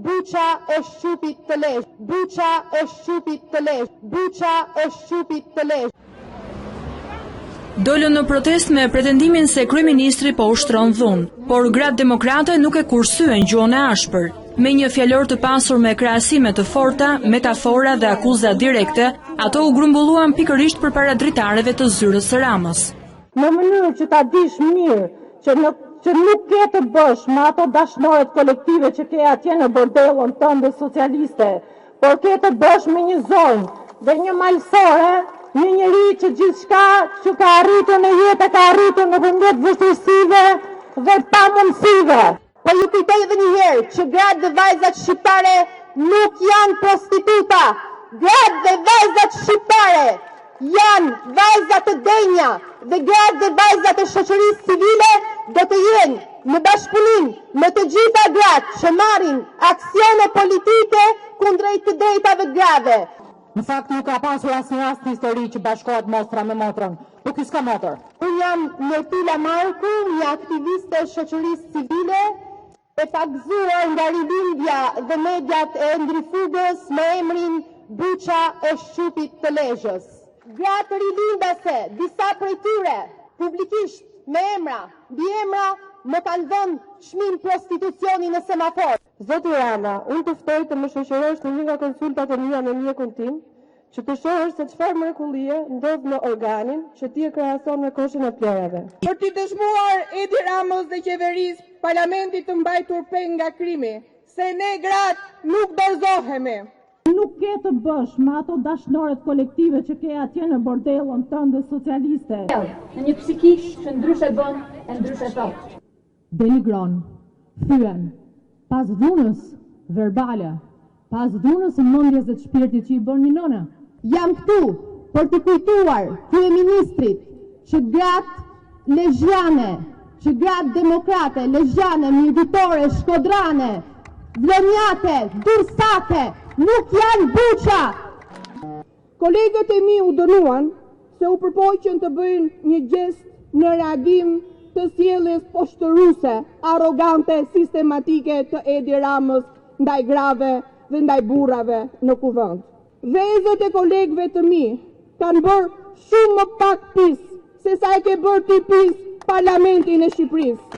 Buqa e shqupit të Lezhë, Buqa e shqupit të Lezhë, Buqa e shqupit të Lezhë. Dolën në protest me pretendimin se kryeministri po ushtron dhunë, por gratë demokrate nuk e kursyen gjuhën e ashpër. Me një fjalor të pasur me krahasime të forta, metafora dhe akuza direkte, ato u grumbulluan pikërisht përpara dritareve të zyrës së Ramës. Në mënyrë që ta dish mirë që nuk ke të bësh me ato dashnoret kolektive që ke atje në bordellon tënde socialiste, por ke të bësh me një zonjë dhe një malsore, një njeri që gjithçka që ka arritur në jetë ka arritur në përmjet vështirësive dhe pamundësive. Po ju kujtoj edhe një herë që gratë dhe vajzat shqiptare nuk janë prostituta. Gratë dhe vajzat shqiptare janë vajzat të denja dhe gratë dhe vajzat e shoqërisë civile do të jenë në bashkëpunim me të gjitha gratë që marrin aksione politike kundrejt të drejtave grave. Në fakt nuk ka pasur asnjë rast në histori që bashkohet mostra me motrën, po ky s'ka motër. Unë jam Mirtila Marku, një aktiviste e shoqërisë civile, e pagzuar nga rilindja dhe mediat e ndrifugës me emrin Buqa e shqupit të Lezhës. Gratë rilindase, disa prej tyre, publikisht me emra, mbi emra, më kanë dhënë çmim prostitucioni në semafor. Zoti Rama, unë të ftoj të më shoqërosh në një nga konsultat e mia me mjekun tim, që të shohësh se çfarë mrekullie ndodh në organin që ti e krahason me koshën e plerave. Për t'i dëshmuar Edi Ramës dhe qeverisë parlamentit të mbajtur peng nga krimi, se ne gratë nuk dorëzohemi. Nuk ke të bësh me ato dashnoret kolektive që ke atje në bordellon tënde socialiste. Në një psikish që ndryshe bën e ndryshe thot. Denigron, thyen, pas dhunës verbale, pas dhunës së mendjes dhe të shpirtit që i bën një nona. Jam këtu për të kujtuar kryeministrit që gratë lezhjane, që gratë demokrate, lezhjane, mjeditore, shkodrane, vlonjate, dursake, nuk janë buqa. Kolegët e mi u dënuan se u përpoqën të bëjnë një gest në reagim të sjelljes poshtëruse, arrogante, sistematike të Edi Ramës ndaj grave dhe ndaj burrave në kuvend. Vezët e kolegëve të mi kanë bërë shumë më pak pis se sa e ke bërë ti pis parlamentin e Shqipërisë.